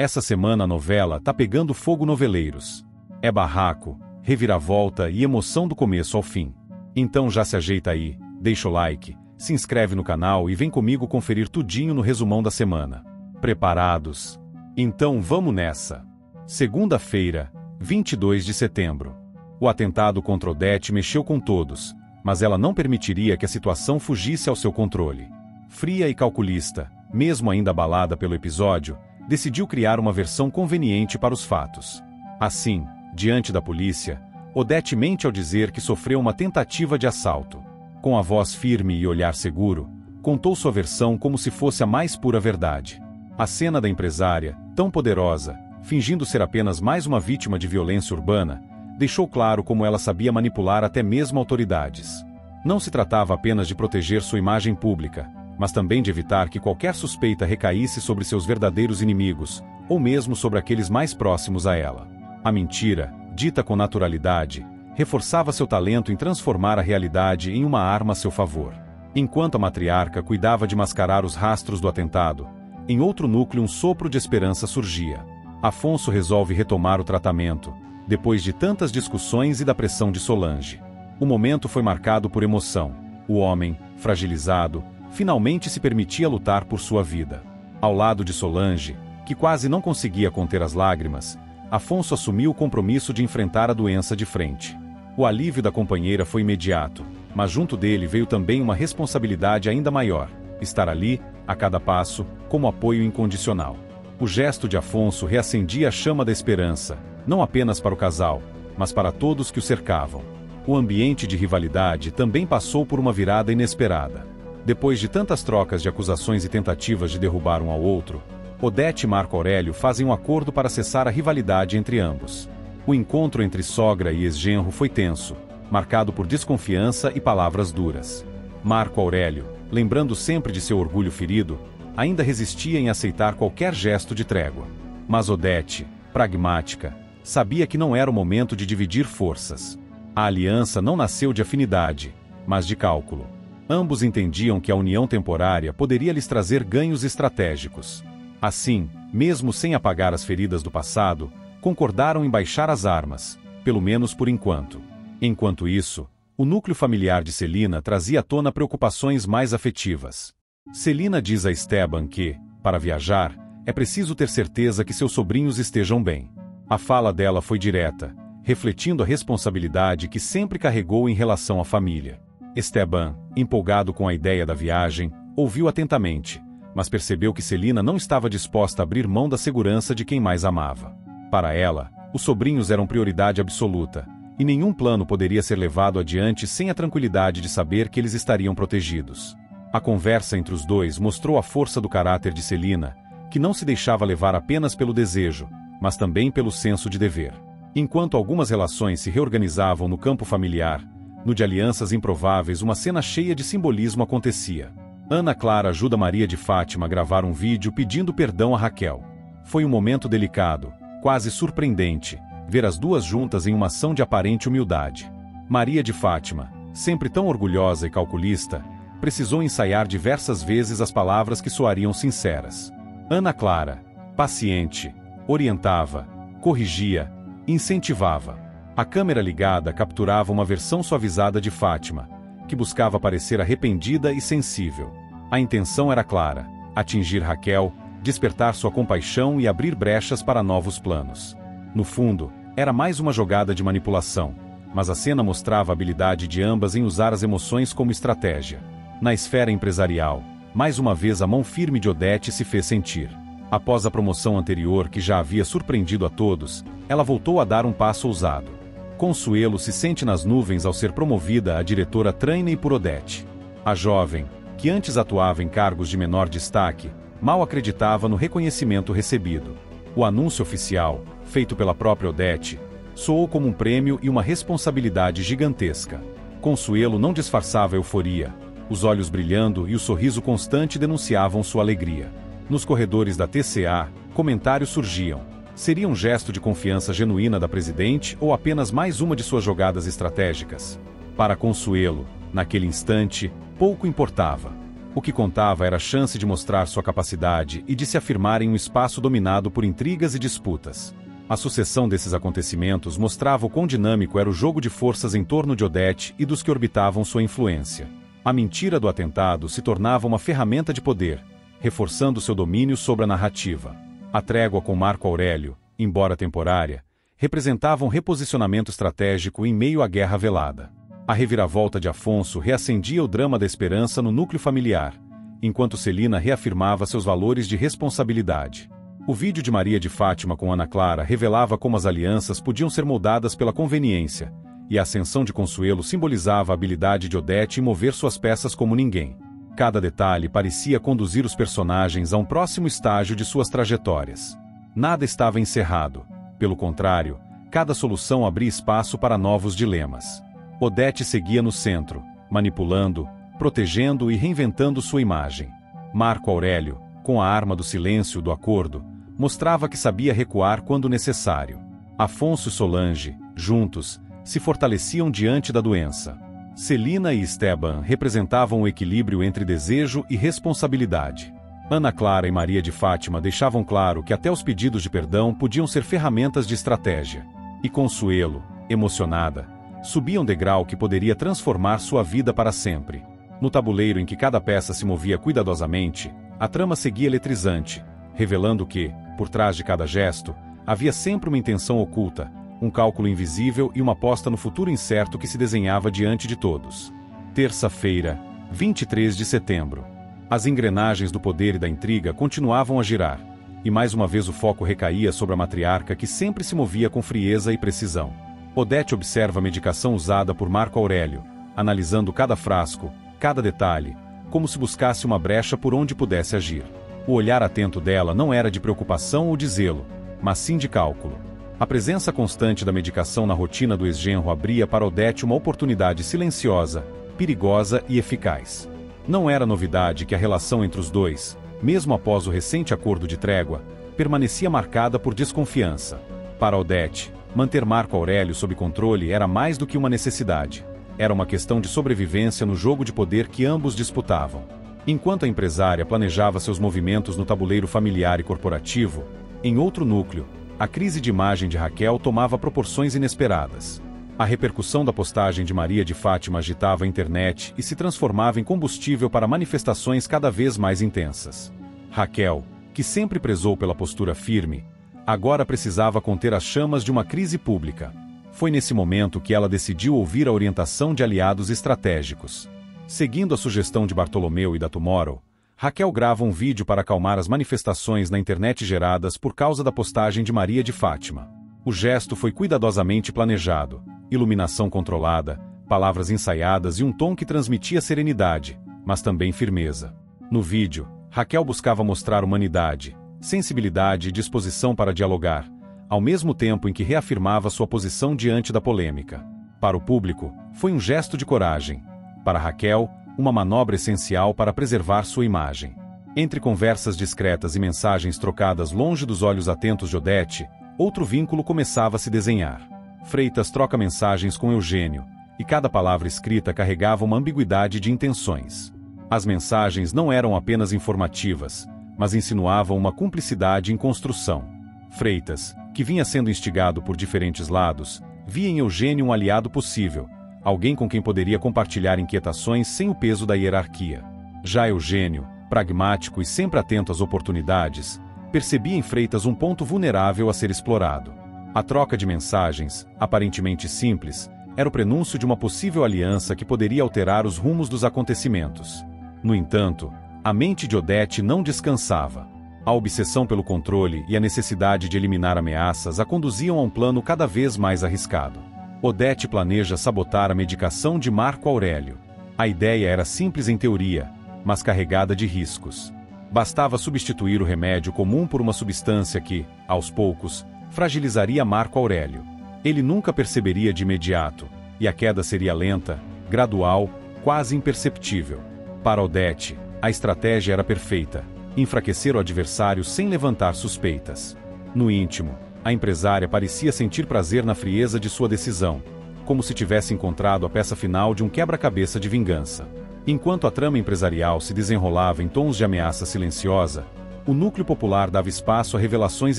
Essa semana a novela tá pegando fogo noveleiros. É barraco, reviravolta e emoção do começo ao fim. Então já se ajeita aí, deixa o like, se inscreve no canal e vem comigo conferir tudinho no resumão da semana. Preparados? Então vamos nessa! Segunda-feira, 22 de setembro. O atentado contra Odete mexeu com todos, mas ela não permitiria que a situação fugisse ao seu controle. Fria e calculista, mesmo ainda abalada pelo episódio, decidiu criar uma versão conveniente para os fatos. Assim, diante da polícia, Odete mente ao dizer que sofreu uma tentativa de assalto. Com a voz firme e olhar seguro, contou sua versão como se fosse a mais pura verdade. A cena da empresária, tão poderosa, fingindo ser apenas mais uma vítima de violência urbana, deixou claro como ela sabia manipular até mesmo autoridades. Não se tratava apenas de proteger sua imagem pública, mas também de evitar que qualquer suspeita recaísse sobre seus verdadeiros inimigos, ou mesmo sobre aqueles mais próximos a ela. A mentira, dita com naturalidade, reforçava seu talento em transformar a realidade em uma arma a seu favor. Enquanto a matriarca cuidava de mascarar os rastros do atentado, em outro núcleo um sopro de esperança surgia. Afonso resolve retomar o tratamento, depois de tantas discussões e da pressão de Solange. O momento foi marcado por emoção. O homem, fragilizado, finalmente se permitia lutar por sua vida. Ao lado de Solange, que quase não conseguia conter as lágrimas, Afonso assumiu o compromisso de enfrentar a doença de frente. O alívio da companheira foi imediato, mas junto dele veio também uma responsabilidade ainda maior: estar ali, a cada passo, como apoio incondicional. O gesto de Afonso reacendia a chama da esperança, não apenas para o casal, mas para todos que o cercavam. O ambiente de rivalidade também passou por uma virada inesperada. Depois de tantas trocas de acusações e tentativas de derrubar um ao outro, Odete e Marco Aurélio fazem um acordo para cessar a rivalidade entre ambos. O encontro entre sogra e ex-genro foi tenso, marcado por desconfiança e palavras duras. Marco Aurélio, lembrando sempre de seu orgulho ferido, ainda resistia em aceitar qualquer gesto de trégua. Mas Odete, pragmática, sabia que não era o momento de dividir forças. A aliança não nasceu de afinidade, mas de cálculo. Ambos entendiam que a união temporária poderia lhes trazer ganhos estratégicos. Assim, mesmo sem apagar as feridas do passado, concordaram em baixar as armas, pelo menos por enquanto. Enquanto isso, o núcleo familiar de Celina trazia à tona preocupações mais afetivas. Celina diz a Esteban que, para viajar, é preciso ter certeza que seus sobrinhos estejam bem. A fala dela foi direta, refletindo a responsabilidade que sempre carregou em relação à família. Esteban, empolgado com a ideia da viagem, ouviu atentamente, mas percebeu que Celina não estava disposta a abrir mão da segurança de quem mais amava. Para ela, os sobrinhos eram prioridade absoluta, e nenhum plano poderia ser levado adiante sem a tranquilidade de saber que eles estariam protegidos. A conversa entre os dois mostrou a força do caráter de Celina, que não se deixava levar apenas pelo desejo, mas também pelo senso de dever. Enquanto algumas relações se reorganizavam no campo familiar, no de alianças improváveis uma cena cheia de simbolismo acontecia. Ana Clara ajuda Maria de Fátima a gravar um vídeo pedindo perdão a Raquel. Foi um momento delicado, quase surpreendente, ver as duas juntas em uma ação de aparente humildade. Maria de Fátima, sempre tão orgulhosa e calculista, precisou ensaiar diversas vezes as palavras que soariam sinceras. Ana Clara, paciente, orientava, corrigia, incentivava. A câmera ligada capturava uma versão suavizada de Fátima, que buscava parecer arrependida e sensível. A intenção era clara: atingir Raquel, despertar sua compaixão e abrir brechas para novos planos. No fundo, era mais uma jogada de manipulação, mas a cena mostrava a habilidade de ambas em usar as emoções como estratégia. Na esfera empresarial, mais uma vez a mão firme de Odete se fez sentir. Após a promoção anterior que já havia surpreendido a todos, ela voltou a dar um passo ousado. Consuelo se sente nas nuvens ao ser promovida a diretora Trainee por Odete. A jovem, que antes atuava em cargos de menor destaque, mal acreditava no reconhecimento recebido. O anúncio oficial, feito pela própria Odete, soou como um prêmio e uma responsabilidade gigantesca. Consuelo não disfarçava a euforia, os olhos brilhando e o sorriso constante denunciavam sua alegria. Nos corredores da TCA, comentários surgiam. Seria um gesto de confiança genuína da presidente ou apenas mais uma de suas jogadas estratégicas? Para Consuelo, naquele instante, pouco importava. O que contava era a chance de mostrar sua capacidade e de se afirmar em um espaço dominado por intrigas e disputas. A sucessão desses acontecimentos mostrava o quão dinâmico era o jogo de forças em torno de Odete e dos que orbitavam sua influência. A mentira do atentado se tornava uma ferramenta de poder, reforçando seu domínio sobre a narrativa. A trégua com Marco Aurélio, embora temporária, representava um reposicionamento estratégico em meio à guerra velada. A reviravolta de Afonso reacendia o drama da esperança no núcleo familiar, enquanto Celina reafirmava seus valores de responsabilidade. O vídeo de Maria de Fátima com Ana Clara revelava como as alianças podiam ser moldadas pela conveniência, e a ascensão de Consuelo simbolizava a habilidade de Odete em mover suas peças como ninguém. Cada detalhe parecia conduzir os personagens a um próximo estágio de suas trajetórias. Nada estava encerrado. Pelo contrário, cada solução abria espaço para novos dilemas. Odete seguia no centro, manipulando, protegendo e reinventando sua imagem. Marco Aurélio, com a arma do silêncio do acordo, mostrava que sabia recuar quando necessário. Afonso e Solange, juntos, se fortaleciam diante da doença. Celina e Esteban representavam o equilíbrio entre desejo e responsabilidade. Ana Clara e Maria de Fátima deixavam claro que até os pedidos de perdão podiam ser ferramentas de estratégia. E Consuelo, emocionada, subia um degrau que poderia transformar sua vida para sempre. No tabuleiro em que cada peça se movia cuidadosamente, a trama seguia eletrizante, revelando que, por trás de cada gesto, havia sempre uma intenção oculta, um cálculo invisível e uma aposta no futuro incerto que se desenhava diante de todos. Terça-feira, 23 de setembro. As engrenagens do poder e da intriga continuavam a girar, e mais uma vez o foco recaía sobre a matriarca que sempre se movia com frieza e precisão. Odete observa a medicação usada por Marco Aurélio, analisando cada frasco, cada detalhe, como se buscasse uma brecha por onde pudesse agir. O olhar atento dela não era de preocupação ou de zelo, mas sim de cálculo. A presença constante da medicação na rotina do ex-genro abria para Odete uma oportunidade silenciosa, perigosa e eficaz. Não era novidade que a relação entre os dois, mesmo após o recente acordo de trégua, permanecia marcada por desconfiança. Para Odete, manter Marco Aurélio sob controle era mais do que uma necessidade. Era uma questão de sobrevivência no jogo de poder que ambos disputavam. Enquanto a empresária planejava seus movimentos no tabuleiro familiar e corporativo, em outro núcleo, a crise de imagem de Raquel tomava proporções inesperadas. A repercussão da postagem de Maria de Fátima agitava a internet e se transformava em combustível para manifestações cada vez mais intensas. Raquel, que sempre prezou pela postura firme, agora precisava conter as chamas de uma crise pública. Foi nesse momento que ela decidiu ouvir a orientação de aliados estratégicos. Seguindo a sugestão de Bartolomeu e da Tomorrow, Raquel grava um vídeo para acalmar as manifestações na internet geradas por causa da postagem de Maria de Fátima. O gesto foi cuidadosamente planejado, iluminação controlada, palavras ensaiadas e um tom que transmitia serenidade, mas também firmeza. No vídeo, Raquel buscava mostrar humanidade, sensibilidade e disposição para dialogar, ao mesmo tempo em que reafirmava sua posição diante da polêmica. Para o público, foi um gesto de coragem. Para Raquel, uma manobra essencial para preservar sua imagem. Entre conversas discretas e mensagens trocadas longe dos olhos atentos de Odete, outro vínculo começava a se desenhar. Freitas troca mensagens com Eugênio, e cada palavra escrita carregava uma ambiguidade de intenções. As mensagens não eram apenas informativas, mas insinuavam uma cumplicidade em construção. Freitas, que vinha sendo instigado por diferentes lados, via em Eugênio um aliado possível, alguém com quem poderia compartilhar inquietações sem o peso da hierarquia. Já Eugênio, pragmático e sempre atento às oportunidades, percebia em Freitas um ponto vulnerável a ser explorado. A troca de mensagens, aparentemente simples, era o prenúncio de uma possível aliança que poderia alterar os rumos dos acontecimentos. No entanto, a mente de Odete não descansava. A obsessão pelo controle e a necessidade de eliminar ameaças a conduziam a um plano cada vez mais arriscado. Odete planeja sabotar a medicação de Marco Aurélio. A ideia era simples em teoria, mas carregada de riscos. Bastava substituir o remédio comum por uma substância que, aos poucos, fragilizaria Marco Aurélio. Ele nunca perceberia de imediato, e a queda seria lenta, gradual, quase imperceptível. Para Odete, a estratégia era perfeita: enfraquecer o adversário sem levantar suspeitas. No íntimo, a empresária parecia sentir prazer na frieza de sua decisão, como se tivesse encontrado a peça final de um quebra-cabeça de vingança. Enquanto a trama empresarial se desenrolava em tons de ameaça silenciosa, o núcleo popular dava espaço a revelações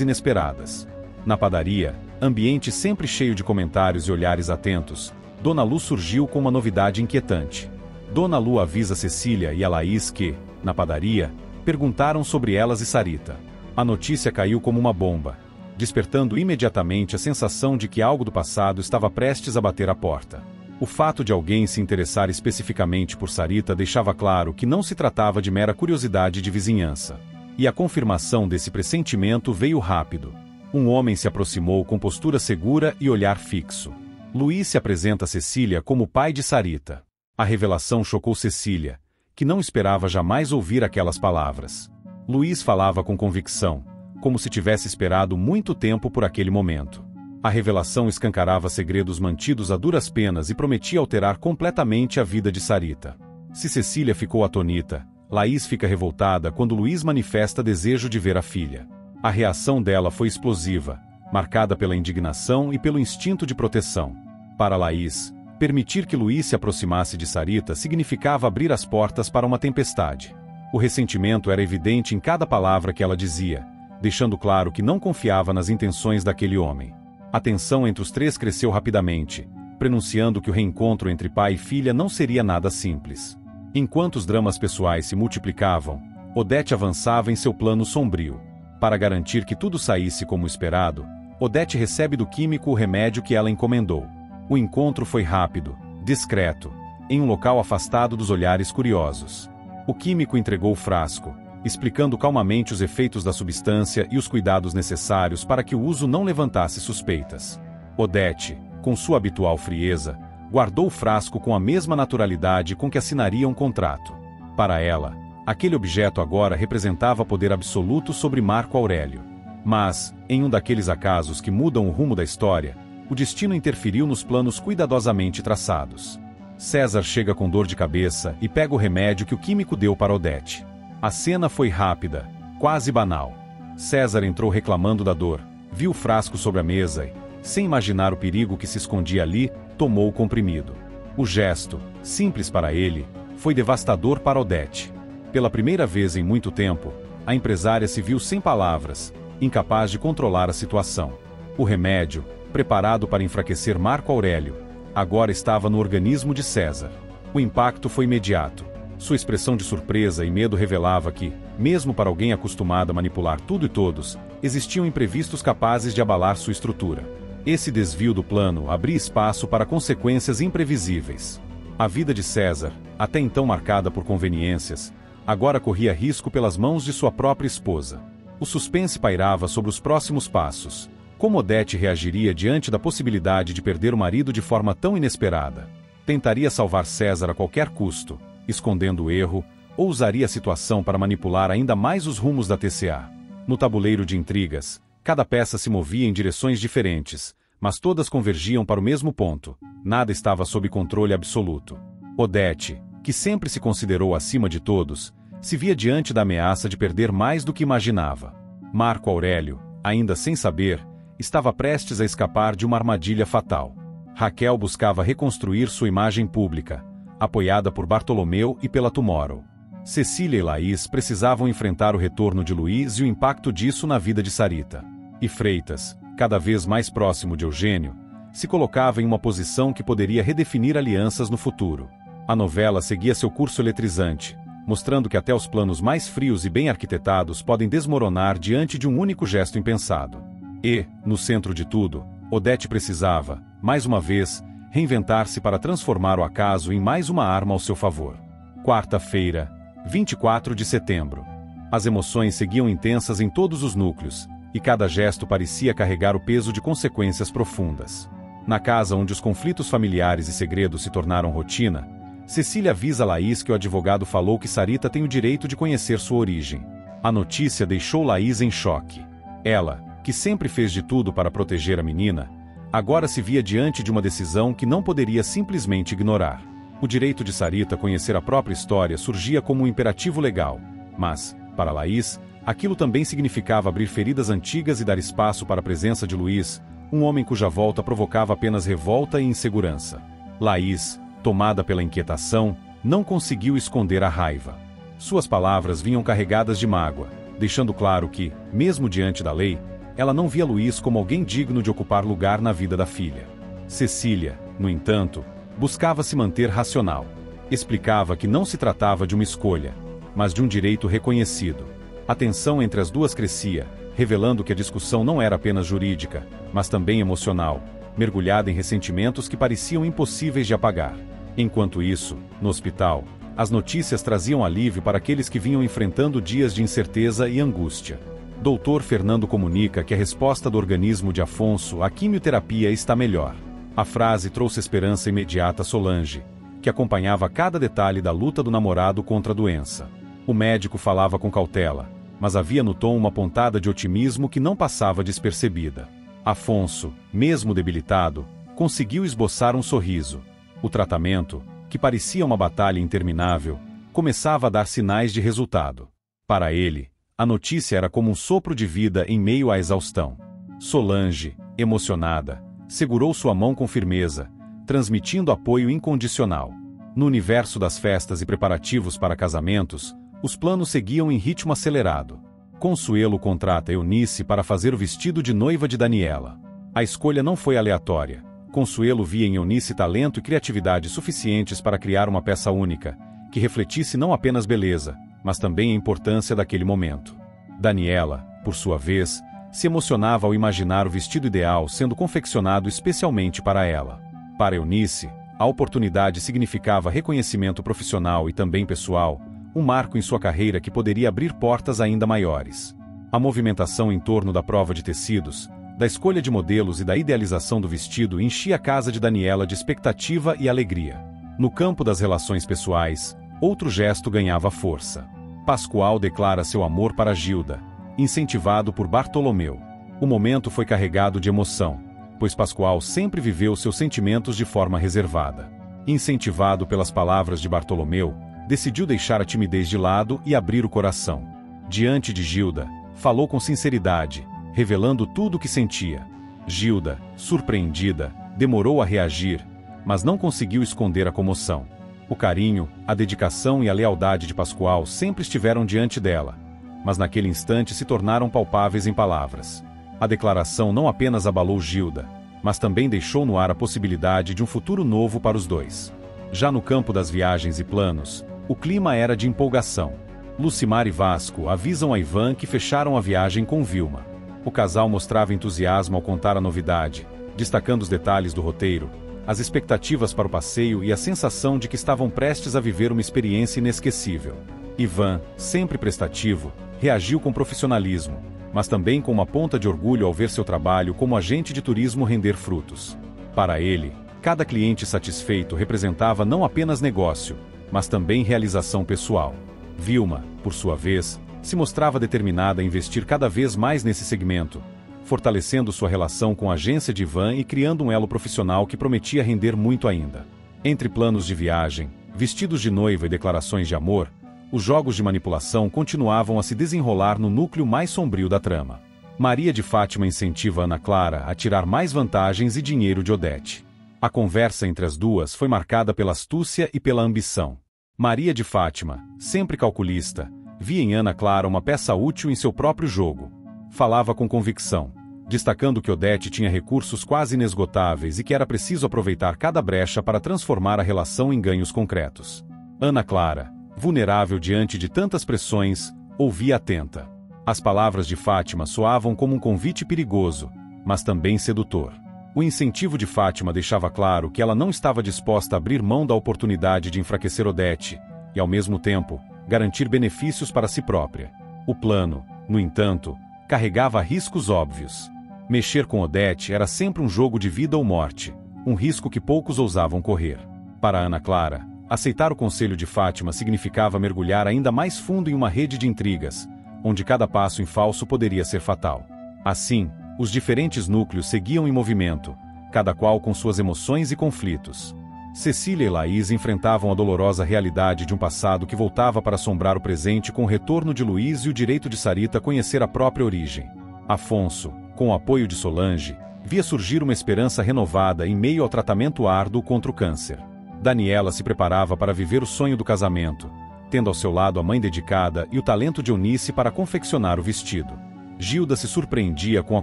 inesperadas. Na padaria, ambiente sempre cheio de comentários e olhares atentos, Dona Lu surgiu com uma novidade inquietante. Dona Lu avisa Cecília e a Laís que, na padaria, perguntaram sobre elas e Sarita. A notícia caiu como uma bomba, despertando imediatamente a sensação de que algo do passado estava prestes a bater à porta. O fato de alguém se interessar especificamente por Sarita deixava claro que não se tratava de mera curiosidade de vizinhança. E a confirmação desse pressentimento veio rápido. Um homem se aproximou com postura segura e olhar fixo. Luiz se apresenta a Cecília como pai de Sarita. A revelação chocou Cecília, que não esperava jamais ouvir aquelas palavras. Luiz falava com convicção, como se tivesse esperado muito tempo por aquele momento. A revelação escancarava segredos mantidos a duras penas e prometia alterar completamente a vida de Sarita. Se Cecília ficou atônita, Laís fica revoltada quando Luiz manifesta desejo de ver a filha. A reação dela foi explosiva, marcada pela indignação e pelo instinto de proteção. Para Laís, permitir que Luiz se aproximasse de Sarita significava abrir as portas para uma tempestade. O ressentimento era evidente em cada palavra que ela dizia, deixando claro que não confiava nas intenções daquele homem. A tensão entre os três cresceu rapidamente, prenunciando que o reencontro entre pai e filha não seria nada simples. Enquanto os dramas pessoais se multiplicavam, Odete avançava em seu plano sombrio. Para garantir que tudo saísse como esperado, Odete recebe do químico o remédio que ela encomendou. O encontro foi rápido, discreto, em um local afastado dos olhares curiosos. O químico entregou o frasco, explicando calmamente os efeitos da substância e os cuidados necessários para que o uso não levantasse suspeitas. Odete, com sua habitual frieza, guardou o frasco com a mesma naturalidade com que assinaria um contrato. Para ela, aquele objeto agora representava poder absoluto sobre Marco Aurélio. Mas, em um daqueles acasos que mudam o rumo da história, o destino interferiu nos planos cuidadosamente traçados. César chega com dor de cabeça e pega o remédio que o químico deu para Odete. A cena foi rápida, quase banal. César entrou reclamando da dor, viu o frasco sobre a mesa e, sem imaginar o perigo que se escondia ali, tomou o comprimido. O gesto, simples para ele, foi devastador para Odete. Pela primeira vez em muito tempo, a empresária se viu sem palavras, incapaz de controlar a situação. O remédio, preparado para enfraquecer Marco Aurélio, agora estava no organismo de César. O impacto foi imediato. Sua expressão de surpresa e medo revelava que, mesmo para alguém acostumado a manipular tudo e todos, existiam imprevistos capazes de abalar sua estrutura. Esse desvio do plano abria espaço para consequências imprevisíveis. A vida de César, até então marcada por conveniências, agora corria risco pelas mãos de sua própria esposa. O suspense pairava sobre os próximos passos. Como Odete reagiria diante da possibilidade de perder o marido de forma tão inesperada? Tentaria salvar César a qualquer custo, escondendo o erro, ou usaria a situação para manipular ainda mais os rumos da TCA? No tabuleiro de intrigas, cada peça se movia em direções diferentes, mas todas convergiam para o mesmo ponto. Nada estava sob controle absoluto. Odete, que sempre se considerou acima de todos, se via diante da ameaça de perder mais do que imaginava. Marco Aurélio, ainda sem saber, estava prestes a escapar de uma armadilha fatal. Raquel buscava reconstruir sua imagem pública, apoiada por Bartolomeu e pela Tomorrow. Cecília e Laís precisavam enfrentar o retorno de Luiz e o impacto disso na vida de Sarita. E Freitas, cada vez mais próximo de Eugênio, se colocava em uma posição que poderia redefinir alianças no futuro. A novela seguia seu curso eletrizante, mostrando que até os planos mais frios e bem arquitetados podem desmoronar diante de um único gesto impensado. E, no centro de tudo, Odete precisava, mais uma vez, reinventar-se para transformar o acaso em mais uma arma ao seu favor. Quarta-feira, 24 de setembro. As emoções seguiam intensas em todos os núcleos, e cada gesto parecia carregar o peso de consequências profundas. Na casa onde os conflitos familiares e segredos se tornaram rotina, Cecília avisa Laís que o advogado falou que Sarita tem o direito de conhecer sua origem. A notícia deixou Laís em choque. Ela, que sempre fez de tudo para proteger a menina, agora se via diante de uma decisão que não poderia simplesmente ignorar. O direito de Sarita conhecer a própria história surgia como um imperativo legal, mas, para Laís, aquilo também significava abrir feridas antigas e dar espaço para a presença de Luiz, um homem cuja volta provocava apenas revolta e insegurança. Laís, tomada pela inquietação, não conseguiu esconder a raiva. Suas palavras vinham carregadas de mágoa, deixando claro que, mesmo diante da lei, ela não via Luiz como alguém digno de ocupar lugar na vida da filha. Cecília, no entanto, buscava se manter racional. Explicava que não se tratava de uma escolha, mas de um direito reconhecido. A tensão entre as duas crescia, revelando que a discussão não era apenas jurídica, mas também emocional, mergulhada em ressentimentos que pareciam impossíveis de apagar. Enquanto isso, no hospital, as notícias traziam alívio para aqueles que vinham enfrentando dias de incerteza e angústia. Dr. Fernando comunica que a resposta do organismo de Afonso à quimioterapia está melhor. A frase trouxe esperança imediata a Solange, que acompanhava cada detalhe da luta do namorado contra a doença. O médico falava com cautela, mas havia no tom uma pontada de otimismo que não passava despercebida. Afonso, mesmo debilitado, conseguiu esboçar um sorriso. O tratamento, que parecia uma batalha interminável, começava a dar sinais de resultado. Para ele, a notícia era como um sopro de vida em meio à exaustão. Solange, emocionada, segurou sua mão com firmeza, transmitindo apoio incondicional. No universo das festas e preparativos para casamentos, os planos seguiam em ritmo acelerado. Consuelo contrata Eunice para fazer o vestido de noiva de Daniela. A escolha não foi aleatória. Consuelo via em Eunice talento e criatividade suficientes para criar uma peça única, que refletisse não apenas beleza, mas também a importância daquele momento. Daniela, por sua vez, se emocionava ao imaginar o vestido ideal sendo confeccionado especialmente para ela. Para Eunice, a oportunidade significava reconhecimento profissional e também pessoal, um marco em sua carreira que poderia abrir portas ainda maiores. A movimentação em torno da prova de tecidos, da escolha de modelos e da idealização do vestido enchia a casa de Daniela de expectativa e alegria. No campo das relações pessoais, outro gesto ganhava força. Pascoal declara seu amor para Gilda, incentivado por Bartolomeu. O momento foi carregado de emoção, pois Pascoal sempre viveu seus sentimentos de forma reservada. Incentivado pelas palavras de Bartolomeu, decidiu deixar a timidez de lado e abrir o coração. Diante de Gilda, falou com sinceridade, revelando tudo o que sentia. Gilda, surpreendida, demorou a reagir, mas não conseguiu esconder a comoção. O carinho, a dedicação e a lealdade de Pascoal sempre estiveram diante dela, mas naquele instante se tornaram palpáveis em palavras. A declaração não apenas abalou Gilda, mas também deixou no ar a possibilidade de um futuro novo para os dois. Já no campo das viagens e planos, o clima era de empolgação. Lucimar e Vasco avisam a Ivan que fecharam a viagem com Vilma. O casal mostrava entusiasmo ao contar a novidade, destacando os detalhes do roteiro, as expectativas para o passeio e a sensação de que estavam prestes a viver uma experiência inesquecível. Ivan, sempre prestativo, reagiu com profissionalismo, mas também com uma ponta de orgulho ao ver seu trabalho como agente de turismo render frutos. Para ele, cada cliente satisfeito representava não apenas negócio, mas também realização pessoal. Vilma, por sua vez, se mostrava determinada a investir cada vez mais nesse segmento, fortalecendo sua relação com a agência de Ivan e criando um elo profissional que prometia render muito ainda. Entre planos de viagem, vestidos de noiva e declarações de amor, os jogos de manipulação continuavam a se desenrolar no núcleo mais sombrio da trama. Maria de Fátima incentiva Ana Clara a tirar mais vantagens e dinheiro de Odete. A conversa entre as duas foi marcada pela astúcia e pela ambição. Maria de Fátima, sempre calculista, via em Ana Clara uma peça útil em seu próprio jogo. Falava com convicção, destacando que Odete tinha recursos quase inesgotáveis e que era preciso aproveitar cada brecha para transformar a relação em ganhos concretos. Ana Clara, vulnerável diante de tantas pressões, ouvia atenta. As palavras de Fátima soavam como um convite perigoso, mas também sedutor. O incentivo de Fátima deixava claro que ela não estava disposta a abrir mão da oportunidade de enfraquecer Odete e, ao mesmo tempo, garantir benefícios para si própria. O plano, no entanto, carregava riscos óbvios. Mexer com Odete era sempre um jogo de vida ou morte, um risco que poucos ousavam correr. Para Ana Clara, aceitar o conselho de Fátima significava mergulhar ainda mais fundo em uma rede de intrigas, onde cada passo em falso poderia ser fatal. Assim, os diferentes núcleos seguiam em movimento, cada qual com suas emoções e conflitos. Cecília e Laís enfrentavam a dolorosa realidade de um passado que voltava para assombrar o presente com o retorno de Luiz e o direito de Sarita conhecer a própria origem. Afonso, com o apoio de Solange, via surgir uma esperança renovada em meio ao tratamento árduo contra o câncer. Daniela se preparava para viver o sonho do casamento, tendo ao seu lado a mãe dedicada e o talento de Eunice para confeccionar o vestido. Gilda se surpreendia com a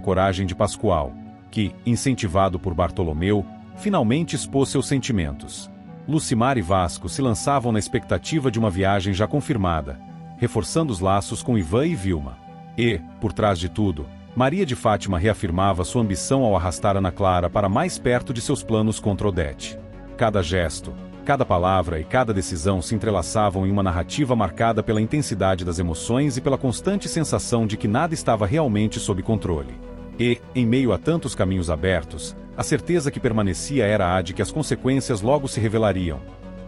coragem de Pascoal, que, incentivado por Bartolomeu, finalmente expôs seus sentimentos. Lucimar e Vasco se lançavam na expectativa de uma viagem já confirmada, reforçando os laços com Ivan e Vilma. E, por trás de tudo, Maria de Fátima reafirmava sua ambição ao arrastar Ana Clara para mais perto de seus planos contra Odete. Cada gesto, cada palavra e cada decisão se entrelaçavam em uma narrativa marcada pela intensidade das emoções e pela constante sensação de que nada estava realmente sob controle. E, em meio a tantos caminhos abertos, a certeza que permanecia era a de que as consequências logo se revelariam.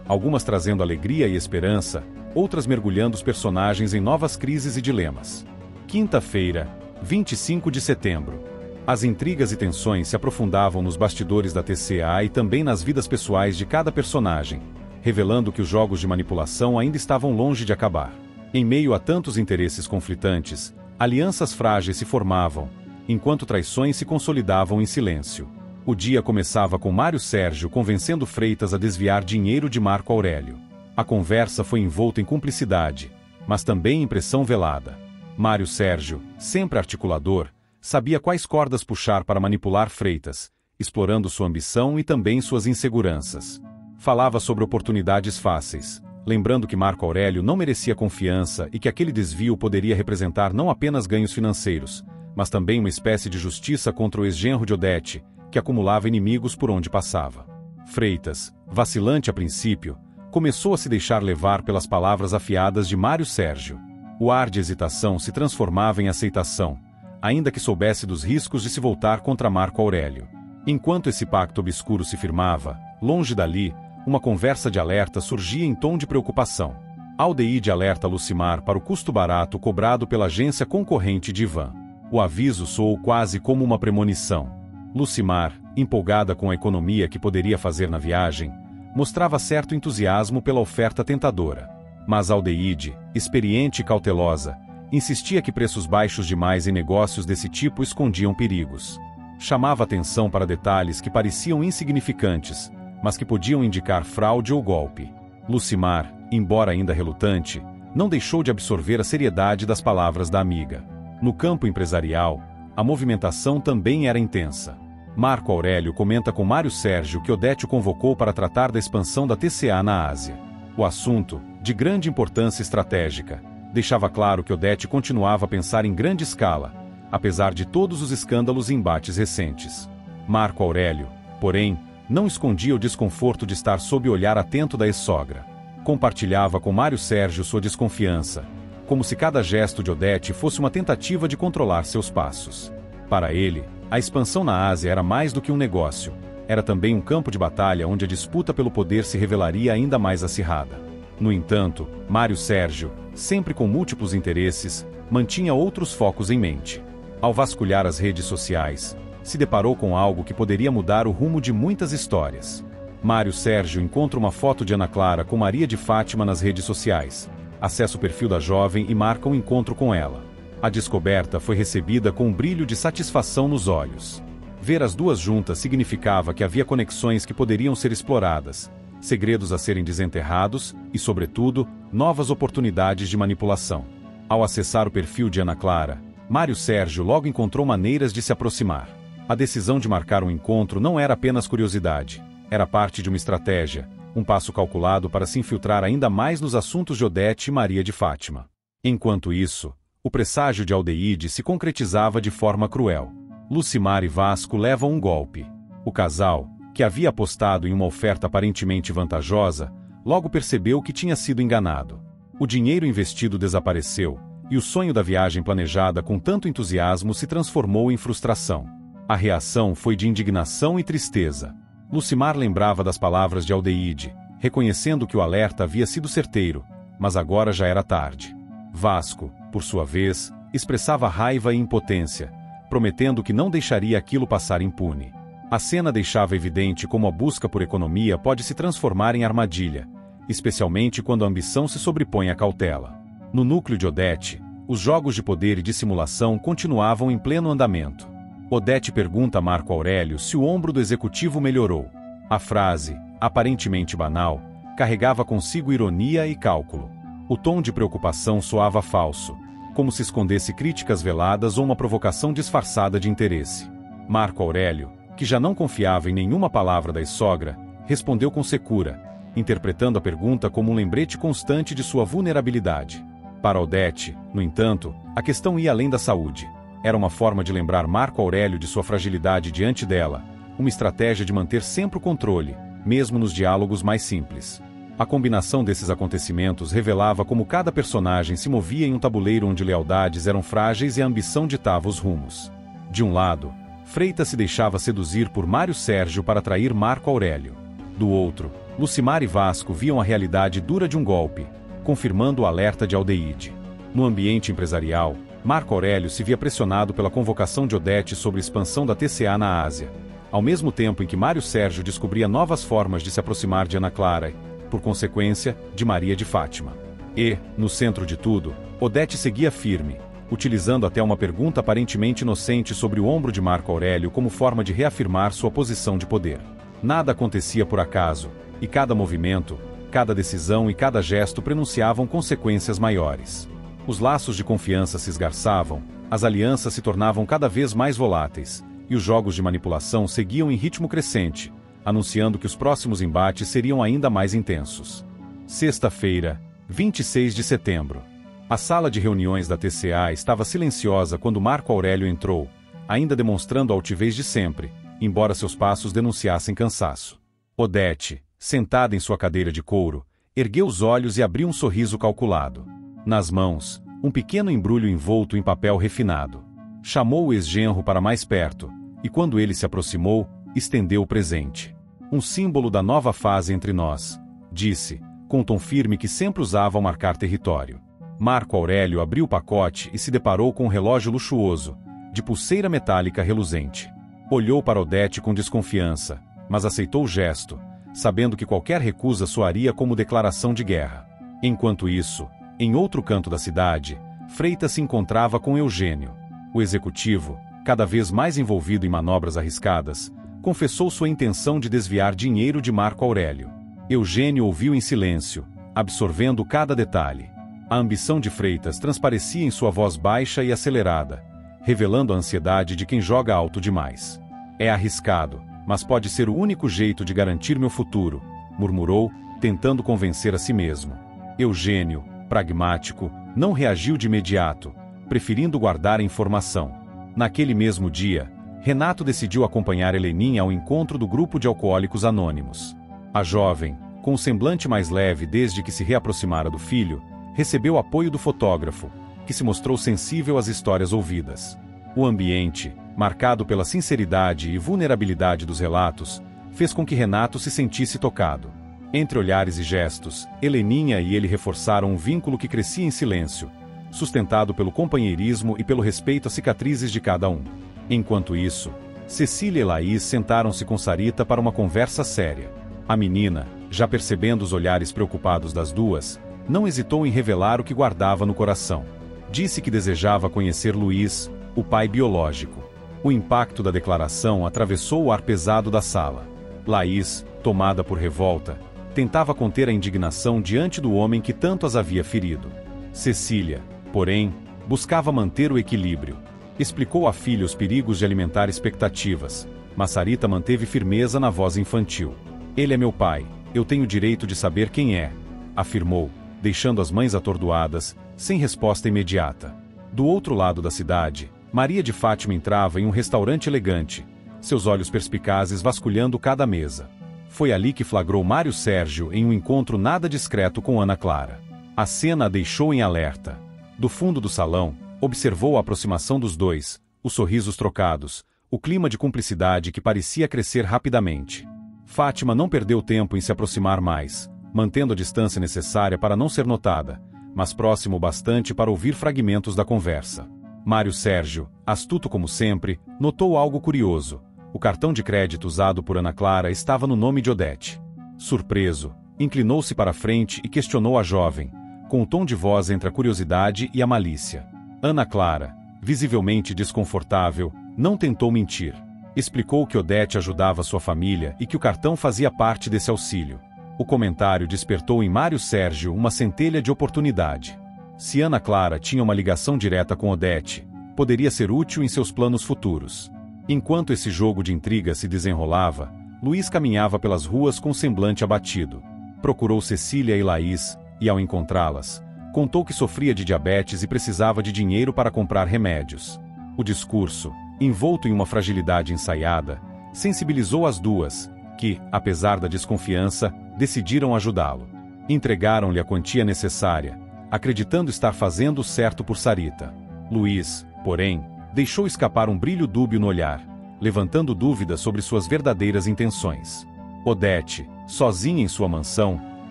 Algumas trazendo alegria e esperança, outras mergulhando os personagens em novas crises e dilemas. Quinta-feira, 25 de setembro. As intrigas e tensões se aprofundavam nos bastidores da TCA e também nas vidas pessoais de cada personagem, revelando que os jogos de manipulação ainda estavam longe de acabar. Em meio a tantos interesses conflitantes, alianças frágeis se formavam, enquanto traições se consolidavam em silêncio. O dia começava com Mário Sérgio convencendo Freitas a desviar dinheiro de Marco Aurélio. A conversa foi envolta em cumplicidade, mas também em pressão velada. Mário Sérgio, sempre articulador, sabia quais cordas puxar para manipular Freitas, explorando sua ambição e também suas inseguranças. Falava sobre oportunidades fáceis, lembrando que Marco Aurélio não merecia confiança e que aquele desvio poderia representar não apenas ganhos financeiros, mas também uma espécie de justiça contra o ex-genro de Odete, que acumulava inimigos por onde passava. Freitas, vacilante a princípio, começou a se deixar levar pelas palavras afiadas de Mário Sérgio. O ar de hesitação se transformava em aceitação, ainda que soubesse dos riscos de se voltar contra Marco Aurélio. Enquanto esse pacto obscuro se firmava, longe dali, uma conversa de alerta surgia em tom de preocupação. Aldeide alerta Lucimar para o custo barato cobrado pela agência concorrente de Ivan. O aviso soou quase como uma premonição. Lucimar, empolgada com a economia que poderia fazer na viagem, mostrava certo entusiasmo pela oferta tentadora. Mas Aldeide, experiente e cautelosa, insistia que preços baixos demais em negócios desse tipo escondiam perigos. Chamava atenção para detalhes que pareciam insignificantes, mas que podiam indicar fraude ou golpe. Lucimar, embora ainda relutante, não deixou de absorver a seriedade das palavras da amiga. No campo empresarial, a movimentação também era intensa. Marco Aurélio comenta com Mário Sérgio que Odete o convocou para tratar da expansão da TCA na Ásia. O assunto, de grande importância estratégica, deixava claro que Odete continuava a pensar em grande escala, apesar de todos os escândalos e embates recentes. Marco Aurélio, porém, não escondia o desconforto de estar sob o olhar atento da ex-sogra. Compartilhava com Mário Sérgio sua desconfiança, como se cada gesto de Odete fosse uma tentativa de controlar seus passos. Para ele, a expansão na Ásia era mais do que um negócio. Era também um campo de batalha onde a disputa pelo poder se revelaria ainda mais acirrada. No entanto, Mário Sérgio, sempre com múltiplos interesses, mantinha outros focos em mente. Ao vasculhar as redes sociais, se deparou com algo que poderia mudar o rumo de muitas histórias. Mário Sérgio encontra uma foto de Ana Clara com Maria de Fátima nas redes sociais, acessa o perfil da jovem e marca um encontro com ela. A descoberta foi recebida com um brilho de satisfação nos olhos. Ver as duas juntas significava que havia conexões que poderiam ser exploradas, segredos a serem desenterrados e, sobretudo, novas oportunidades de manipulação. Ao acessar o perfil de Ana Clara, Mário Sérgio logo encontrou maneiras de se aproximar. A decisão de marcar um encontro não era apenas curiosidade, era parte de uma estratégia, um passo calculado para se infiltrar ainda mais nos assuntos de Odete e Maria de Fátima. Enquanto isso, o presságio de Aldeide se concretizava de forma cruel. Lucimar e Vasco levam um golpe. O casal, que havia apostado em uma oferta aparentemente vantajosa, logo percebeu que tinha sido enganado. O dinheiro investido desapareceu, e o sonho da viagem planejada com tanto entusiasmo se transformou em frustração. A reação foi de indignação e tristeza. Lucimar lembrava das palavras de Aldeide, reconhecendo que o alerta havia sido certeiro, mas agora já era tarde. Vasco, por sua vez, expressava raiva e impotência, prometendo que não deixaria aquilo passar impune. A cena deixava evidente como a busca por economia pode se transformar em armadilha, especialmente quando a ambição se sobrepõe à cautela. No núcleo de Odete, os jogos de poder e dissimulação continuavam em pleno andamento. Odete pergunta a Marco Aurélio se o ombro do executivo melhorou. A frase, aparentemente banal, carregava consigo ironia e cálculo. O tom de preocupação soava falso, como se escondesse críticas veladas ou uma provocação disfarçada de interesse. Marco Aurélio, que já não confiava em nenhuma palavra da ex-sogra, respondeu com secura, interpretando a pergunta como um lembrete constante de sua vulnerabilidade. Para Odete, no entanto, a questão ia além da saúde. Era uma forma de lembrar Marco Aurélio de sua fragilidade diante dela, uma estratégia de manter sempre o controle, mesmo nos diálogos mais simples. A combinação desses acontecimentos revelava como cada personagem se movia em um tabuleiro onde lealdades eram frágeis e a ambição ditava os rumos. De um lado, Freitas se deixava seduzir por Mário Sérgio para atrair Marco Aurélio. Do outro, Lucimar e Vasco viam a realidade dura de um golpe, confirmando o alerta de Aldeide. No ambiente empresarial, Marco Aurélio se via pressionado pela convocação de Odete sobre a expansão da TCA na Ásia, ao mesmo tempo em que Mário Sérgio descobria novas formas de se aproximar de Ana Clara e, por consequência, de Maria de Fátima. E, no centro de tudo, Odete seguia firme, utilizando até uma pergunta aparentemente inocente sobre o ombro de Marco Aurélio como forma de reafirmar sua posição de poder. Nada acontecia por acaso, e cada movimento, cada decisão e cada gesto prenunciavam consequências maiores. Os laços de confiança se esgarçavam, as alianças se tornavam cada vez mais voláteis, e os jogos de manipulação seguiam em ritmo crescente, anunciando que os próximos embates seriam ainda mais intensos. Sexta-feira, 26 de setembro. A sala de reuniões da TCA estava silenciosa quando Marco Aurélio entrou, ainda demonstrando a altivez de sempre, embora seus passos denunciassem cansaço. Odete, sentada em sua cadeira de couro, ergueu os olhos e abriu um sorriso calculado. Nas mãos, um pequeno embrulho envolto em papel refinado. Chamou o ex-genro para mais perto, e quando ele se aproximou, estendeu o presente. Um símbolo da nova fase entre nós, disse, com um tom firme que sempre usava ao marcar território. Marco Aurélio abriu o pacote e se deparou com um relógio luxuoso, de pulseira metálica reluzente. Olhou para Odete com desconfiança, mas aceitou o gesto, sabendo que qualquer recusa soaria como declaração de guerra. Enquanto isso, em outro canto da cidade, Freitas se encontrava com Eugênio. O executivo, cada vez mais envolvido em manobras arriscadas, confessou sua intenção de desviar dinheiro de Marco Aurélio. Eugênio ouviu em silêncio, absorvendo cada detalhe. A ambição de Freitas transparecia em sua voz baixa e acelerada, revelando a ansiedade de quem joga alto demais. É arriscado, mas pode ser o único jeito de garantir meu futuro, murmurou, tentando convencer a si mesmo. Eugênio, pragmático, não reagiu de imediato, preferindo guardar a informação. Naquele mesmo dia, Renato decidiu acompanhar Heleninha ao encontro do grupo de alcoólicos anônimos. A jovem, com o semblante mais leve desde que se reaproximara do filho, recebeu apoio do fotógrafo, que se mostrou sensível às histórias ouvidas. O ambiente, marcado pela sinceridade e vulnerabilidade dos relatos, fez com que Renato se sentisse tocado. Entre olhares e gestos, Heleninha e ele reforçaram um vínculo que crescia em silêncio, sustentado pelo companheirismo e pelo respeito às cicatrizes de cada um. Enquanto isso, Cecília e Laís sentaram-se com Sarita para uma conversa séria. A menina, já percebendo os olhares preocupados das duas, não hesitou em revelar o que guardava no coração. Disse que desejava conhecer Luiz, o pai biológico. O impacto da declaração atravessou o ar pesado da sala. Laís, tomada por revolta, tentava conter a indignação diante do homem que tanto as havia ferido. Cecília, porém, buscava manter o equilíbrio. Explicou à filha os perigos de alimentar expectativas, mas Sarita manteve firmeza na voz infantil. Ele é meu pai, eu tenho direito de saber quem é, afirmou, deixando as mães atordoadas, sem resposta imediata. Do outro lado da cidade, Maria de Fátima entrava em um restaurante elegante, seus olhos perspicazes vasculhando cada mesa. Foi ali que flagrou Mário Sérgio em um encontro nada discreto com Ana Clara. A cena a deixou em alerta. Do fundo do salão, observou a aproximação dos dois, os sorrisos trocados, o clima de cumplicidade que parecia crescer rapidamente. Fátima não perdeu tempo em se aproximar mais, mantendo a distância necessária para não ser notada, mas próximo bastante para ouvir fragmentos da conversa. Mário Sérgio, astuto como sempre, notou algo curioso. O cartão de crédito usado por Ana Clara estava no nome de Odete. Surpreso, inclinou-se para a frente e questionou a jovem, com um tom de voz entre a curiosidade e a malícia. Ana Clara, visivelmente desconfortável, não tentou mentir. Explicou que Odete ajudava sua família e que o cartão fazia parte desse auxílio. O comentário despertou em Mário Sérgio uma centelha de oportunidade. Se Ana Clara tinha uma ligação direta com Odete, poderia ser útil em seus planos futuros. Enquanto esse jogo de intriga se desenrolava, Luiz caminhava pelas ruas com semblante abatido. Procurou Cecília e Laís, e ao encontrá-las, contou que sofria de diabetes e precisava de dinheiro para comprar remédios. O discurso, envolto em uma fragilidade ensaiada, sensibilizou as duas, que, apesar da desconfiança, decidiram ajudá-lo. Entregaram-lhe a quantia necessária, acreditando estar fazendo o certo por Sarita. Luiz, porém, deixou escapar um brilho dúbio no olhar, levantando dúvidas sobre suas verdadeiras intenções. Odete, sozinha em sua mansão,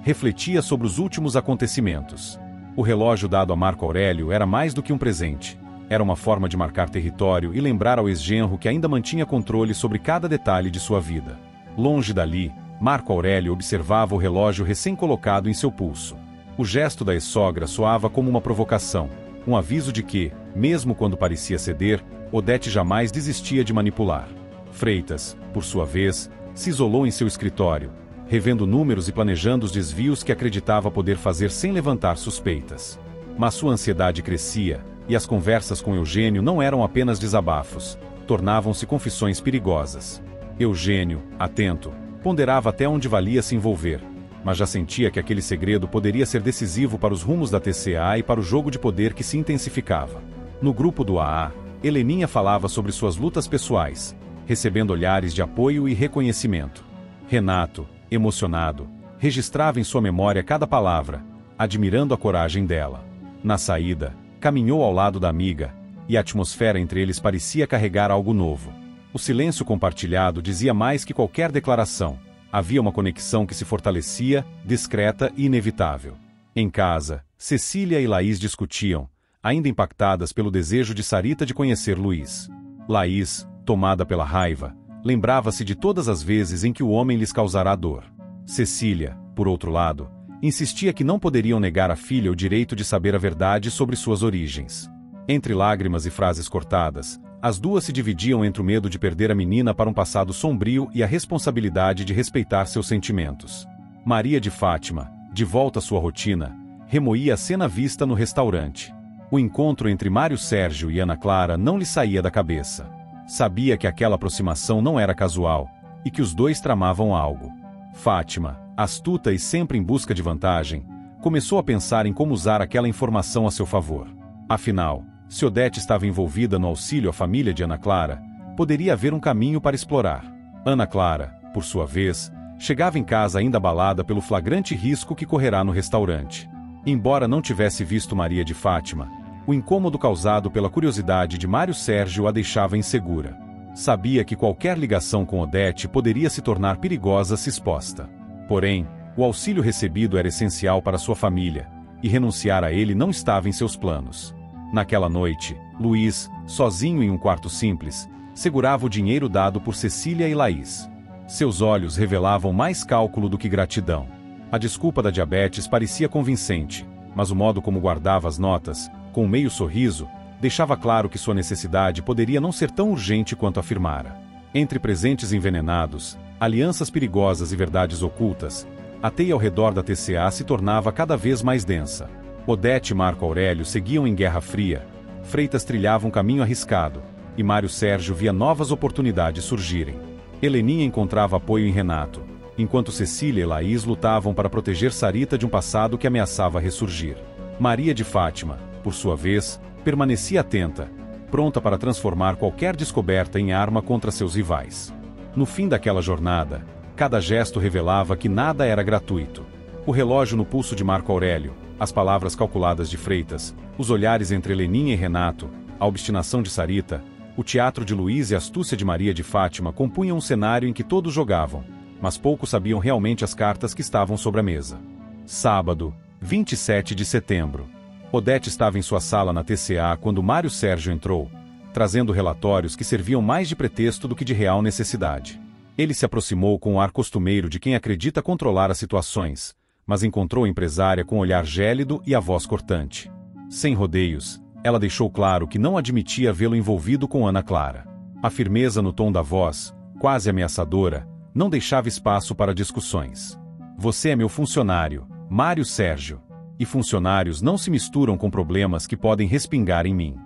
refletia sobre os últimos acontecimentos. O relógio dado a Marco Aurélio era mais do que um presente. Era uma forma de marcar território e lembrar ao ex-genro que ainda mantinha controle sobre cada detalhe de sua vida. Longe dali, Marco Aurélio observava o relógio recém-colocado em seu pulso. O gesto da ex-sogra soava como uma provocação, um aviso de que, mesmo quando parecia ceder, Odete jamais desistia de manipular. Freitas, por sua vez, se isolou em seu escritório, revendo números e planejando os desvios que acreditava poder fazer sem levantar suspeitas. Mas sua ansiedade crescia, e as conversas com Eugênio não eram apenas desabafos, tornavam-se confissões perigosas. Eugênio, atento, ponderava até onde valia se envolver, mas já sentia que aquele segredo poderia ser decisivo para os rumos da TCA e para o jogo de poder que se intensificava. No grupo do AA, Heleninha falava sobre suas lutas pessoais, recebendo olhares de apoio e reconhecimento. Renato, emocionado, registrava em sua memória cada palavra, admirando a coragem dela. Na saída, caminhou ao lado da amiga, e a atmosfera entre eles parecia carregar algo novo. O silêncio compartilhado dizia mais que qualquer declaração. Havia uma conexão que se fortalecia, discreta e inevitável. Em casa, Cecília e Laís discutiam, ainda impactadas pelo desejo de Sarita de conhecer Luiz. Laís, tomada pela raiva, lembrava-se de todas as vezes em que o homem lhes causara dor. Cecília, por outro lado, insistia que não poderiam negar à filha o direito de saber a verdade sobre suas origens. Entre lágrimas e frases cortadas, as duas se dividiam entre o medo de perder a menina para um passado sombrio e a responsabilidade de respeitar seus sentimentos. Maria de Fátima, de volta à sua rotina, remoía a cena vista no restaurante. O encontro entre Mário Sérgio e Ana Clara não lhe saía da cabeça. Sabia que aquela aproximação não era casual, e que os dois tramavam algo. Fátima, astuta e sempre em busca de vantagem, começou a pensar em como usar aquela informação a seu favor. Afinal, se Odete estava envolvida no auxílio à família de Ana Clara, poderia haver um caminho para explorar. Ana Clara, por sua vez, chegava em casa ainda abalada pelo flagrante risco que correrá no restaurante. Embora não tivesse visto Maria de Fátima, o incômodo causado pela curiosidade de Mário Sérgio a deixava insegura. Sabia que qualquer ligação com Odete poderia se tornar perigosa se exposta. Porém, o auxílio recebido era essencial para sua família, e renunciar a ele não estava em seus planos. Naquela noite, Luiz, sozinho em um quarto simples, segurava o dinheiro dado por Cecília e Laís. Seus olhos revelavam mais cálculo do que gratidão. A desculpa da diabetes parecia convincente, mas o modo como guardava as notas, com um meio sorriso, deixava claro que sua necessidade poderia não ser tão urgente quanto afirmara. Entre presentes envenenados, alianças perigosas e verdades ocultas, a teia ao redor da TCA se tornava cada vez mais densa. Odete e Marco Aurélio seguiam em guerra fria, Freitas trilhava um caminho arriscado, e Mário Sérgio via novas oportunidades surgirem. Heleninha encontrava apoio em Renato, enquanto Cecília e Laís lutavam para proteger Sarita de um passado que ameaçava ressurgir. Maria de Fátima, por sua vez, permanecia atenta, pronta para transformar qualquer descoberta em arma contra seus rivais. No fim daquela jornada, cada gesto revelava que nada era gratuito. O relógio no pulso de Marco Aurélio, as palavras calculadas de Freitas, os olhares entre Heleninha e Renato, a obstinação de Sarita, o teatro de Luiz e a astúcia de Maria de Fátima compunham um cenário em que todos jogavam, mas poucos sabiam realmente as cartas que estavam sobre a mesa. Sábado, 27 de setembro. Odete estava em sua sala na TCA quando Mário Sérgio entrou, trazendo relatórios que serviam mais de pretexto do que de real necessidade. Ele se aproximou com o ar costumeiro de quem acredita controlar as situações, mas encontrou a empresária com um olhar gélido e a voz cortante. Sem rodeios, ela deixou claro que não admitia vê-lo envolvido com Ana Clara. A firmeza no tom da voz, quase ameaçadora, não deixava espaço para discussões. Você é meu funcionário, Mário Sérgio. E funcionários não se misturam com problemas que podem respingar em mim.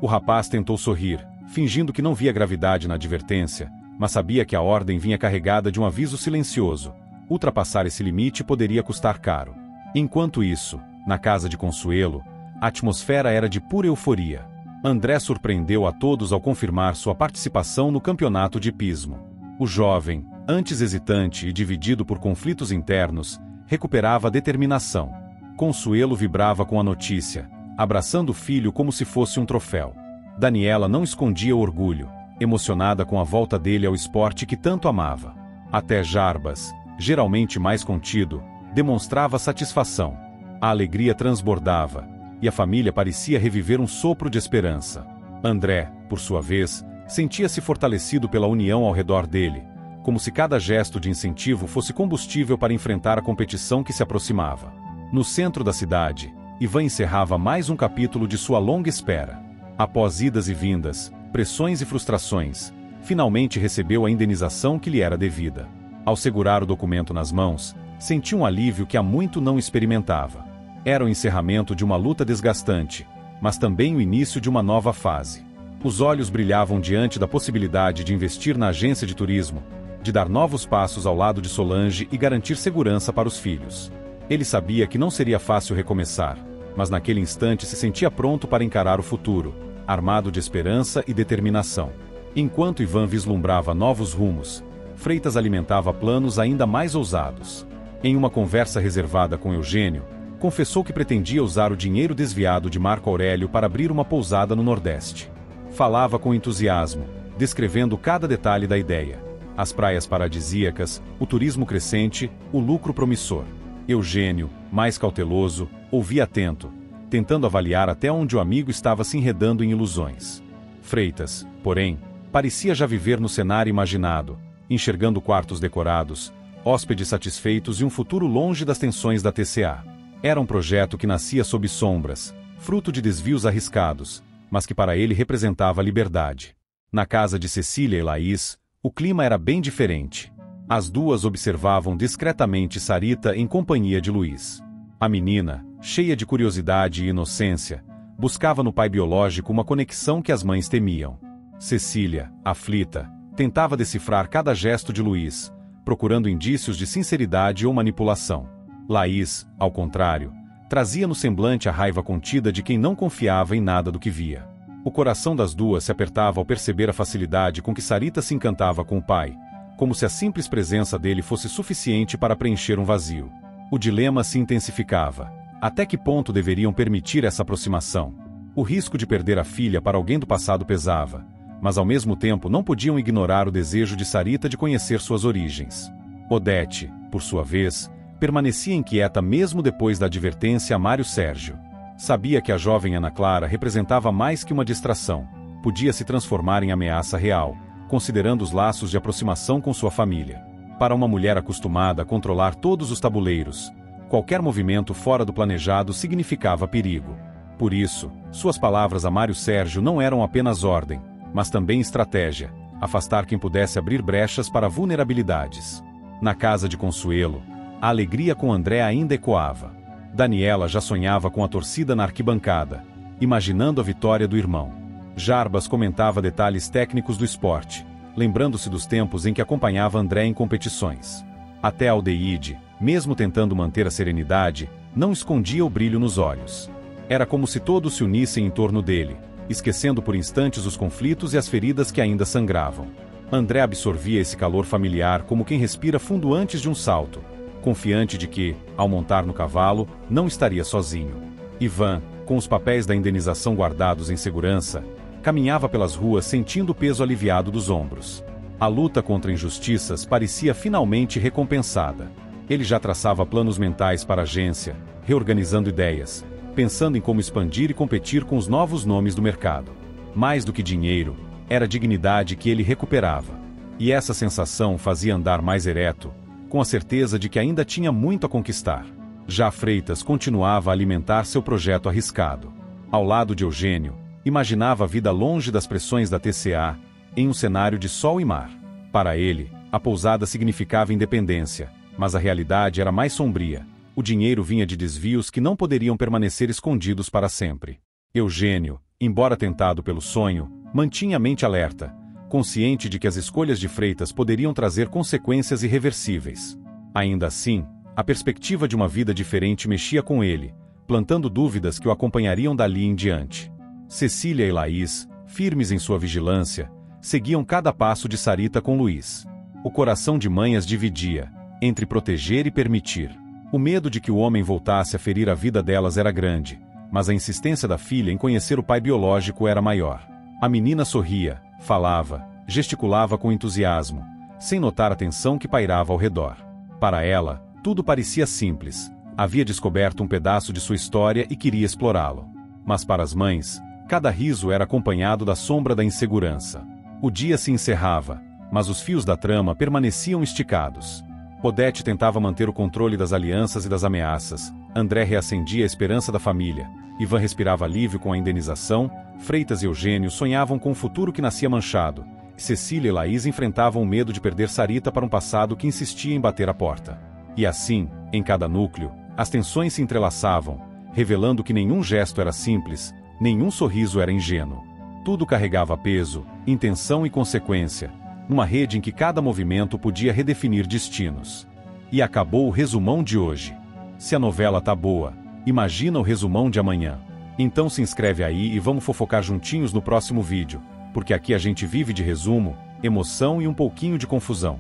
O rapaz tentou sorrir, fingindo que não via gravidade na advertência, mas sabia que a ordem vinha carregada de um aviso silencioso. Ultrapassar esse limite poderia custar caro. Enquanto isso, na casa de Consuelo, a atmosfera era de pura euforia. André surpreendeu a todos ao confirmar sua participação no campeonato de hipismo. O jovem, antes hesitante e dividido por conflitos internos, recuperava a determinação. Consuelo vibrava com a notícia, abraçando o filho como se fosse um troféu. Daniela não escondia o orgulho, emocionada com a volta dele ao esporte que tanto amava. Até Jarbas, geralmente mais contido, demonstrava satisfação. A alegria transbordava, e a família parecia reviver um sopro de esperança. André, por sua vez, sentia-se fortalecido pela união ao redor dele, como se cada gesto de incentivo fosse combustível para enfrentar a competição que se aproximava. No centro da cidade, Ivan encerrava mais um capítulo de sua longa espera. Após idas e vindas, pressões e frustrações, finalmente recebeu a indenização que lhe era devida. Ao segurar o documento nas mãos, sentiu um alívio que há muito não experimentava. Era o encerramento de uma luta desgastante, mas também o início de uma nova fase. Os olhos brilhavam diante da possibilidade de investir na agência de turismo, de dar novos passos ao lado de Solange e garantir segurança para os filhos. Ele sabia que não seria fácil recomeçar, mas naquele instante se sentia pronto para encarar o futuro, armado de esperança e determinação. Enquanto Ivan vislumbrava novos rumos, Freitas alimentava planos ainda mais ousados. Em uma conversa reservada com Eugênio, confessou que pretendia usar o dinheiro desviado de Marco Aurélio para abrir uma pousada no Nordeste. Falava com entusiasmo, descrevendo cada detalhe da ideia: as praias paradisíacas, o turismo crescente, o lucro promissor. Eugênio, mais cauteloso, ouvia atento, tentando avaliar até onde o amigo estava se enredando em ilusões. Freitas, porém, parecia já viver no cenário imaginado, enxergando quartos decorados, hóspedes satisfeitos e um futuro longe das tensões da TCA. Era um projeto que nascia sob sombras, fruto de desvios arriscados, mas que para ele representava liberdade. Na casa de Cecília e Laís, o clima era bem diferente. As duas observavam discretamente Sarita em companhia de Luiz. A menina, cheia de curiosidade e inocência, buscava no pai biológico uma conexão que as mães temiam. Cecília, aflita, tentava decifrar cada gesto de Luiz, procurando indícios de sinceridade ou manipulação. Laís, ao contrário, trazia no semblante a raiva contida de quem não confiava em nada do que via. O coração das duas se apertava ao perceber a facilidade com que Sarita se encantava com o pai, como se a simples presença dele fosse suficiente para preencher um vazio. O dilema se intensificava. Até que ponto deveriam permitir essa aproximação? O risco de perder a filha para alguém do passado pesava, mas ao mesmo tempo não podiam ignorar o desejo de Sarita de conhecer suas origens. Odete, por sua vez, permanecia inquieta mesmo depois da advertência a Mário Sérgio. Sabia que a jovem Ana Clara representava mais que uma distração, podia se transformar em ameaça real, considerando os laços de aproximação com sua família. Para uma mulher acostumada a controlar todos os tabuleiros, qualquer movimento fora do planejado significava perigo. Por isso, suas palavras a Mário Sérgio não eram apenas ordem, mas também estratégia, afastar quem pudesse abrir brechas para vulnerabilidades. Na casa de Consuelo, a alegria com André ainda ecoava. Daniela já sonhava com a torcida na arquibancada, imaginando a vitória do irmão. Jarbas comentava detalhes técnicos do esporte, lembrando-se dos tempos em que acompanhava André em competições. Até Aldeide, mesmo tentando manter a serenidade, não escondia o brilho nos olhos. Era como se todos se unissem em torno dele, esquecendo por instantes os conflitos e as feridas que ainda sangravam. André absorvia esse calor familiar como quem respira fundo antes de um salto, confiante de que, ao montar no cavalo, não estaria sozinho. Ivan, com os papéis da indenização guardados em segurança, caminhava pelas ruas sentindo o peso aliviado dos ombros. A luta contra injustiças parecia finalmente recompensada. Ele já traçava planos mentais para a agência, reorganizando ideias, pensando em como expandir e competir com os novos nomes do mercado. Mais do que dinheiro, era a dignidade que ele recuperava. E essa sensação fazia andar mais ereto, com a certeza de que ainda tinha muito a conquistar. Já Freitas continuava a alimentar seu projeto arriscado. Ao lado de Eugênio, imaginava a vida longe das pressões da TCA, em um cenário de sol e mar. Para ele, a pousada significava independência, mas a realidade era mais sombria. O dinheiro vinha de desvios que não poderiam permanecer escondidos para sempre. Eugênio, embora tentado pelo sonho, mantinha a mente alerta, consciente de que as escolhas de Freitas poderiam trazer consequências irreversíveis. Ainda assim, a perspectiva de uma vida diferente mexia com ele, plantando dúvidas que o acompanhariam dali em diante. Cecília e Laís, firmes em sua vigilância, seguiam cada passo de Sarita com Luiz. O coração de mãe as dividia, entre proteger e permitir. O medo de que o homem voltasse a ferir a vida delas era grande, mas a insistência da filha em conhecer o pai biológico era maior. A menina sorria, falava, gesticulava com entusiasmo, sem notar a tensão que pairava ao redor. Para ela, tudo parecia simples. Havia descoberto um pedaço de sua história e queria explorá-lo. Mas para as mães, cada riso era acompanhado da sombra da insegurança. O dia se encerrava, mas os fios da trama permaneciam esticados. Odete tentava manter o controle das alianças e das ameaças. André reacendia a esperança da família. Ivan respirava alívio com a indenização. Freitas e Eugênio sonhavam com um futuro que nascia manchado. Cecília e Laís enfrentavam o medo de perder Sarita para um passado que insistia em bater a porta. E assim, em cada núcleo, as tensões se entrelaçavam, revelando que nenhum gesto era simples, nenhum sorriso era ingênuo. Tudo carregava peso, intenção e consequência, numa rede em que cada movimento podia redefinir destinos. E acabou o resumão de hoje. Se a novela tá boa, imagina o resumão de amanhã. Então se inscreve aí e vamos fofocar juntinhos no próximo vídeo, porque aqui a gente vive de resumo, emoção e um pouquinho de confusão.